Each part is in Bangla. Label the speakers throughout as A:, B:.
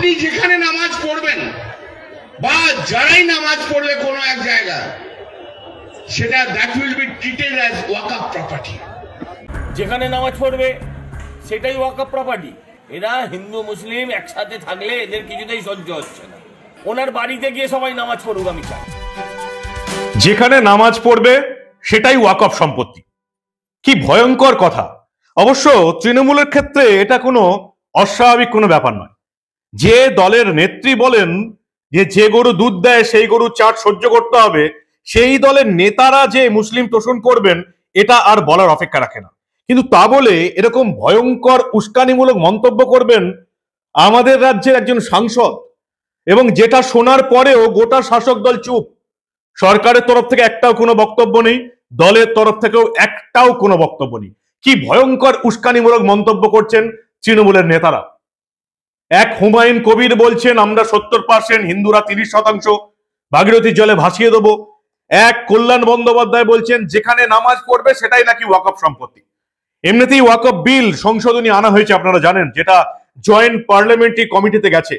A: আপনি যেখানে নামাজ পড়বেন বা যারাই নামাজ পড়বে কোনো এক জায়গায়, সেটা that will be treated as Waqf property.
B: যেখানে নামাজ পড়বে সেটাই ওয়াকফ প্রপার্টি। এরা হিন্দু মুসলিম একসাথে থাকলে এদের কিছুতেই সহ্য হচ্ছে না। ওনার বাড়িতে গিয়ে সবাই নামাজ পড়ুক আমি চাই।
C: যেখানে নামাজ পড়বে সেটাই ওয়াকফ সম্পত্তি। কি ভয়ঙ্কর কথা। অবশ্য তৃণমূলের ক্ষেত্রে এটা কোনো অস্বাভাবিক কোনো ব্যাপার নয়। যে দলের নেত্রী বলেন যে গরু দুধ দেয় সেই গরু চাট সহ্য করতে হবে, সেই দলের নেতারা যে মুসলিম তোষণ করবেন এটা আর বলার অপেক্ষা রাখে না। কিন্তু তা বলে এরকম ভয়ঙ্কর উস্কানিমূলক মন্তব্য করবেন আমাদের রাজ্যের একজন সাংসদ, এবং যেটা শোনার পরেও গোটা শাসক দল চুপ। সরকারের তরফ থেকে একটাও কোনো বক্তব্য নেই, দলের তরফ থেকেও একটাও কোনো বক্তব্য নেই। কি ভয়ঙ্কর উস্কানিমূলক মন্তব্য করছেন তৃণমূলের নেতারা। এক হুমায়ুন কবির বলছেন আমরা 70%, হিন্দুরা 30%, ভাগীরথীর জলে ভাসিয়ে দেবো। এক কল্যাণ বন্দ্যোপাধ্যায় বলছেন যেখানে নামাজ পড়বে সেটাই নাকি ওয়াকফ সম্পত্তি। এমনিতেই ওয়াকফ বিল সংশোধনী আনা হয়েছে, আপনারা জানেন, যেটা জয়েন্ট পার্লামেন্টারি কমিটিতে গেছে,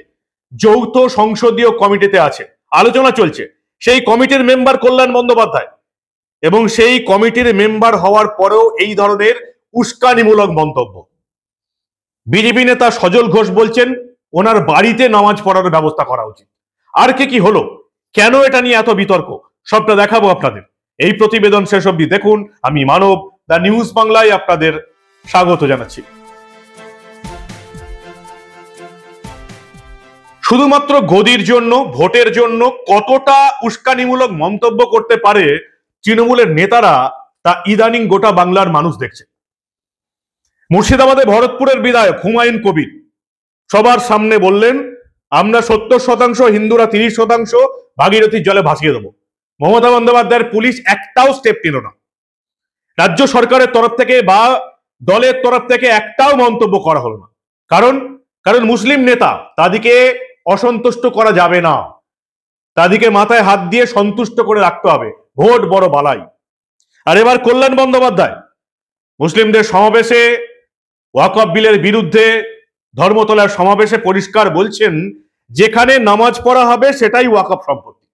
C: যৌথ সংসদীয় কমিটিতে আছে, আলোচনা চলছে। সেই কমিটির মেম্বার কল্যাণ বন্দ্যোপাধ্যায়, এবং সেই কমিটির মেম্বার হওয়ার পরেও এই ধরনের উস্কানিমূলক মন্তব্য। বিজেপি নেতা সজল ঘোষ বলছেন ওনার বাড়িতে নামাজ পড়ার ব্যবস্থা করা উচিত। আর কি হলো, কেন এটা নিয়ে এত বিতর্ক, সবটা দেখাবো আপনাদের। এই প্রতিবেদন শেষ অবধি দেখুন। আমি মানব, দ্য নিউজ বাংলায় আপনাদের স্বাগত জানাচ্ছি। শুধুমাত্র গদির জন্য, ভোটের জন্য কতটা উস্কানিমূলক মন্তব্য করতে পারে তৃণমূলের নেতারা, তা ইদানিং গোটা বাংলার মানুষ দেখছে। মুর্শিদাবাদে ভরতপুরের বিধায়ক হুমায়ুন কবির সবার সামনে বললেন আমরা 70%, হিন্দুরা 30%, ভাগীরথীর জলে ভাসিয়ে দেবো। মমতা বন্দ্যোপাধ্যায়ের পুলিশ একটাও স্টেপ নিল না। রাজ্য সরকারের তরফ থেকে বা দলের তরফ থেকে একটাও মন্তব্য করা হলো না। কারণ মুসলিম নেতা, তাদেরকে অসন্তুষ্ট করা যাবে না, তাদেরকে মাথায় হাত দিয়ে সন্তুষ্ট করে রাখতে হবে। ভোট বড় বালাই। আর এবার কল্যাণ বন্দ্যোপাধ্যায় মুসলিমদের সমাবেশে, ওয়াকফ বিলের বিরুদ্ধে ধর্মতলার সমাবেশে পরিষ্কার বলছেন যেখানে নামাজ পড়া হবে সেটাই ওয়াকফ সম্পত্তি।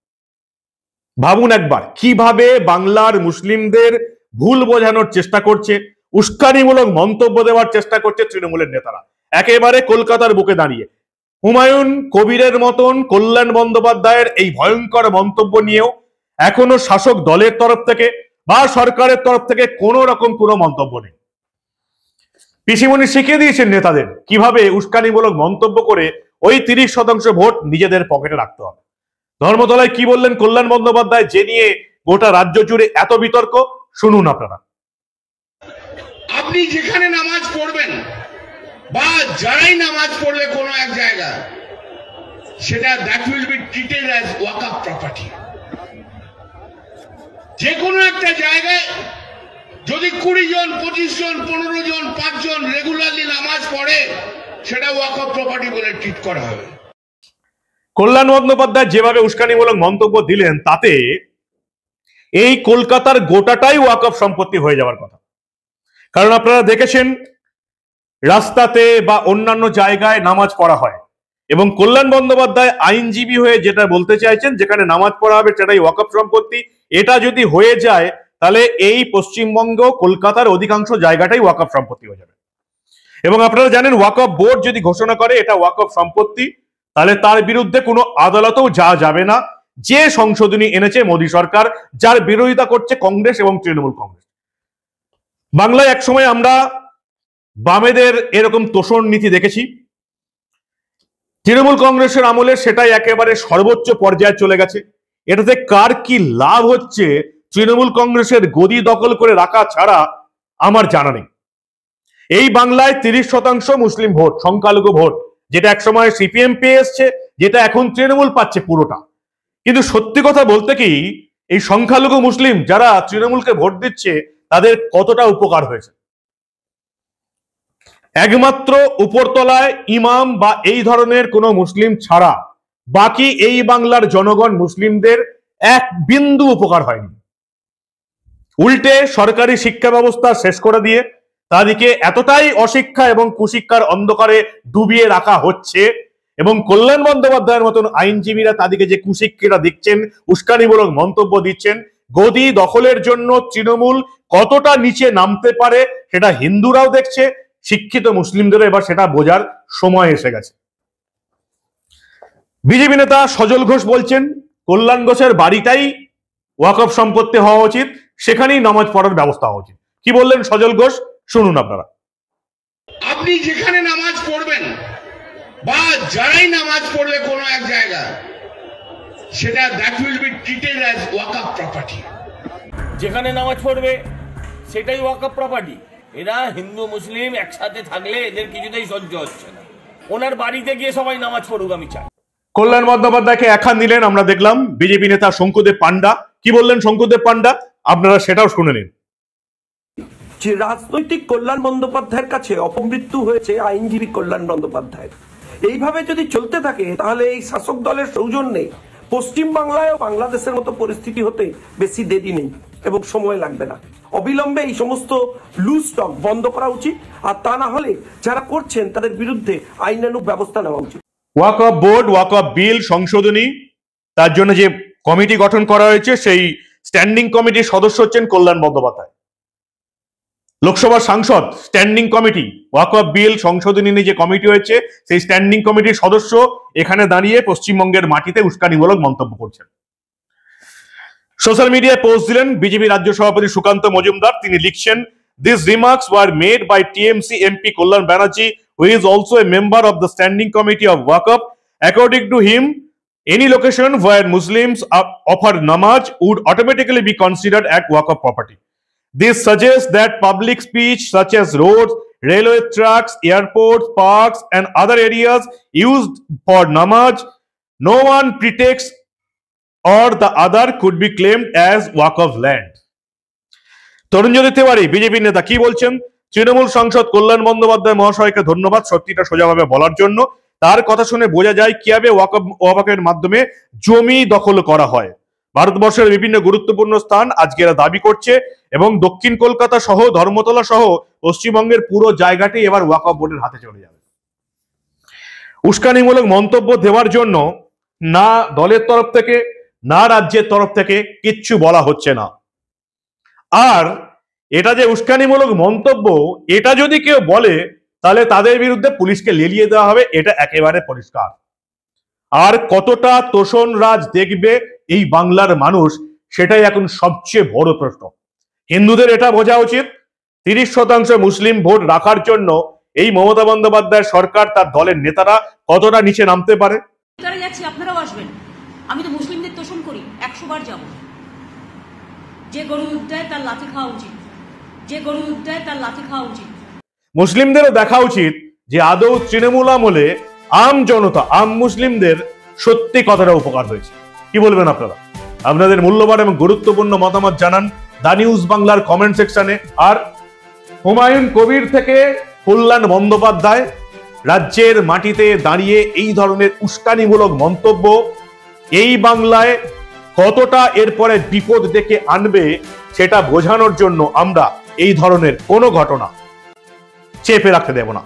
C: ভাবুন একবার কিভাবে বাংলার মুসলিমদের ভুল বোঝানোর চেষ্টা করছে, উস্কানিমূলক মন্তব্য দেওয়ার চেষ্টা করছে তৃণমূলের নেতারা, একেবারে কলকাতার বুকে দাঁড়িয়ে। হুমায়ুন কবিরের মতন কল্যাণ বন্দ্যোপাধ্যায়ের এই ভয়ঙ্কর মন্তব্য নিয়েও এখনো শাসক দলের তরফ থেকে বা সরকারের তরফ থেকে কোনো রকম কোনো মন্তব্য নেই। পিসিমণি শিখিয়ে দিয়েছেন নেতাদের কিভাবে উস্কানিমূলক মন্তব্য করে ওই 30% ভোট নিজেদের পকেটে রাখতে হবে। ধর্মতলায় কি বললেন কল্যাণ বন্দ্যোপাধ্যায়, যে নিয়ে গোটা রাজ্য জুড়ে এত বিতর্ক, শুনুন আপনারা।
A: আপনি যেখানে নামাজ পড়বেন বা যারাই নামাজ পড়বে কোনো এক জায়গায়, সেটা that will be treated as Waqf property. যে কোনো একটা জায়গায় যদি 20 জন, 25 জন, 15 জন, 5 জন রেগুলারলি নামাজ পড়ে, সেটা ওয়াকফ প্রপার্টি বলে ট্রিট করা হবে।
C: কল্যাণ বন্দ্যোপাধ্যায় যেভাবে উস্কানিমূলক মন্তব্য দিলেন, তাতে এই কলকাতার গোটাটাই ওয়াকফ সম্পত্তি হয়ে যাওয়ার কথা। কারণ আপনারা দেখেছেন রাস্তাতে বা অন্যান্য জায়গায় নামাজ পড়া হয়, এবং কল্যাণ বন্দ্যোপাধ্যায় আইনজীবী হয়ে যেটা বলতে চাইছেন যেখানে নামাজ পড়া হবে সেটাই ওয়াকফ সম্পত্তি, এটা যদি হয়ে যায় তাহলে এই পশ্চিমবঙ্গ, কলকাতার অধিকাংশ জায়গাটাই ওয়াকফ সম্পত্তি হয়ে যাবে। এবং আপনারা জানেন ওয়াকফ বোর্ড যদি ঘোষণা করে এটা ওয়াকফ সম্পত্তি, তাহলে তার বিরুদ্ধে কোনো আদালতেও যাওয়া যাবে না। যে সংশোধনী এনেছে মোদী সরকার, যার বিরোধিতা করছে কংগ্রেস এবং তৃণমূল কংগ্রেস। বাংলায় একসময় আমরা বামেদের এরকম তোষণ নীতি দেখেছি, তৃণমূল কংগ্রেসের আমলে সেটাই একেবারে সর্বোচ্চ পর্যায়ে চলে গেছে। এটাতে কার কি লাভ হচ্ছে তৃণমূল কংগ্রেসের গদি দখল করে রাখা ছাড়া আমার জানা নেই। এই বাংলায় 30% মুসলিম ভোট, সংখ্যালঘু ভোট, যেটা একসময় সিপিএম পেয়ে এসছে, যেটা এখন তৃণমূল পাচ্ছে পুরোটা। কিন্তু সত্যি কথা বলতে কি, এই সংখ্যালঘু মুসলিম যারা তৃণমূলকে ভোট দিচ্ছে তাদের কতটা উপকার হয়েছে? একমাত্র উপরতলায় ইমাম বা এই ধরনের কোনো মুসলিম ছাড়া বাকি এই বাংলার জনগণ মুসলিমদের এক বিন্দু উপকার হয়নি। উল্টে সরকারি শিক্ষা ব্যবস্থা শেষ করে দিয়ে তাদেরকে এতটাই অশিক্ষা এবং কুশিক্ষার অন্ধকারে ডুবিয়ে রাখা হচ্ছে, এবং কল্যাণ বন্দ্যোপাধ্যায়ের মতন আইনজীবীরা তাদেরকে যে কুশিক্ষিরা দিচ্ছেন, উস্কানিমূলক মন্তব্য দিচ্ছেন, গদি দখলের জন্য তৃণমূল কতটা নিচে নামতে পারে সেটা হিন্দুরাও দেখছে, শিক্ষিত মুসলিমদেরও এবার সেটা বোঝার সময় এসে গেছে। বিজেপি নেতা সজল ঘোষ বলছেন কল্যাণ ঘোষের বাড়িটাই ওয়াকফ সম্পত্তি হওয়া উচিত, সেখানেই নামাজ পড়ার ব্যবস্থা হওয়া উচিত। কি বললেন সজল ঘোষ, শুনুন আপনারা।
A: আপনি যেখানে নামাজ পড়বেন বা যারাই নামাজ পড়বে কোনো এক জায়গা, সেটা that will be treated as Waqf property.
B: যেখানে নামাজ পড়বে সেটাই ওয়াকফ প্রপার্টি। এরা হিন্দু মুসলিম একসাথে থাকলে এদের কিছুতেই সহ্য হচ্ছে না। ওনার বাড়িতে গিয়ে সবাই নামাজ পড়ুক আমি চাই।
C: কল্যাণ বন্দ্যোপাধ্যায়কে একা নিলেন আমরা দেখলাম বিজেপি নেতা শঙ্কুদেব পান্ডা। কি বললেন শঙ্কুদেব পান্ডা, আপনারা সেটাও শুনে নিন।
D: যে রাজনৈতিক কল্যাণ বন্দ্যোপাধ্যায়ের কাছে অপমৃত্যু হয়েছে আইনজীবী কল্যাণ বন্দ্যোপাধ্যায়। এইভাবে যদি চলতে থাকে তাহলে এই শাসক দলের সৌজন্যে পশ্চিম বাংলায় ও বাংলাদেশের মতো পরিস্থিতি হতে বেশি দেরি নেই এবং সময় লাগবে না। অবিলম্বে এই সমস্ত লুজ স্টক বন্ধ করা উচিত, আর তা না হলে যারা করছেন তাদের বিরুদ্ধে আইনানুগ ব্যবস্থা নেওয়া উচিত।
C: ওয়াকফ বোর্ড, ওয়াকফ বিল সংশোধনী, তার জন্য যে কমিটি গঠন করা হয়েছে সেই স্ট্যান্ডিং কমিটির সদস্য হচ্ছেন কল্যাণ বন্দ্যোপাধ্যায়, লোকসভার সাংসদ। স্ট্যান্ডিং কমিটি ওয়াকফ বিল সংশোধনী নিয়ে যে কমিটি হয়েছে সেই স্ট্যান্ডিং কমিটির সদস্য এখানে দাঁড়িয়ে পশ্চিমবঙ্গের মাটিতে উস্কানিমূলক মন্তব্য করছেন। সোশ্যাল মিডিয়ায় পোস্ট দিলেন বিজেপি রাজ্য সভাপতি সুকান্ত মজুমদার। তিনি লিখছেন, this remarks war made by TMC MP Kalyan Banerjee, who is also a member of the standing committee of Waqf. According to him, any location where Muslims offer namaz would automatically be considered as Waqf property. This suggests that public speech such as roads, railway tracks, airports, parks and other areas used for namaz, no one pretext or the other could be claimed as Waqf land. Tarunjyoti Tiwari BJP নেতা কি বলছেন? তৃণমূল সাংসদ কল্যাণ বন্দ্যোপাধ্যায় মহাশয়কে ধন্যবাদ সত্যিটা সোজাভাবে বলার জন্য। তার কথা শুনে বোঝা যায় কিভাবে ওয়াকফের মাধ্যমে জমি দখল করা হয়। ভারতবর্ষের বিভিন্ন গুরুত্বপূর্ণ স্থান আজকে এরা দাবি করছে এবং দক্ষিণ কলকাতা সহ ধর্মতলা সহ পশ্চিমবঙ্গের পুরো জায়গাটি এবার ওয়াকফ বোর্ডের হাতে চলে যাবে। উস্কানিমূলক মন্তব্য দেওয়ার জন্য না দলের তরফ থেকে না রাজ্যের তরফ থেকে কিচ্ছু বলা হচ্ছে না। আর এটা যে উস্কানিমূলক মন্তব্য, এটা যদি কেউ বলে তাহলে তাদের বিরুদ্ধে পুলিশকে লেলিয়ে দেওয়া হবে, এটা একেবারে পরিষ্কার। আর কতটা তোষণ রাজ দেখবে এই বাংলার মানুষ, সেটাই এখন সবচেয়ে বড় প্রশ্ন। হিন্দুদের এটা বোঝা উচিত 30% মুসলিম ভোট রাখার জন্য এই মমতা বন্দ্যোপাধ্যায় সরকার, তার দলের নেতারা কতটা নিচে নামতে পারে।
E: আপনারাও আসবেন, আমি তো মুসলিমদের তোষণ করি, 100 বার যাব। যে গরু দুধ দেয় তার লাথি খাওয়া উচিত, যে গরু দুধ দেয় তার লাথি খাওয়া উচিত।
C: মুসলিমদেরও দেখা উচিত যে আদৌ তৃণমূল আমলে আম জনতা, আম মুসলিমদের সত্যি কতটা উপকার হয়েছে। কি বলবেন আপনারা? আপনাদের মূল্যবান এবং গুরুত্বপূর্ণ মতামত জানান দা নিউজ বাংলার কমেন্ট সেকশনে। আর হুমায়ুন কবির থেকে কল্যাণ বন্দ্যোপাধ্যায় রাজ্যের মাটিতে দাঁড়িয়ে এই ধরনের উস্কানিমূলক মন্তব্য এই বাংলায় কতটা এরপরে বিপদ ডেকে আনবে সেটা বোঝানোর জন্য আমরা এই ধরনের কোনো ঘটনা চেপে রাখতে দেব না।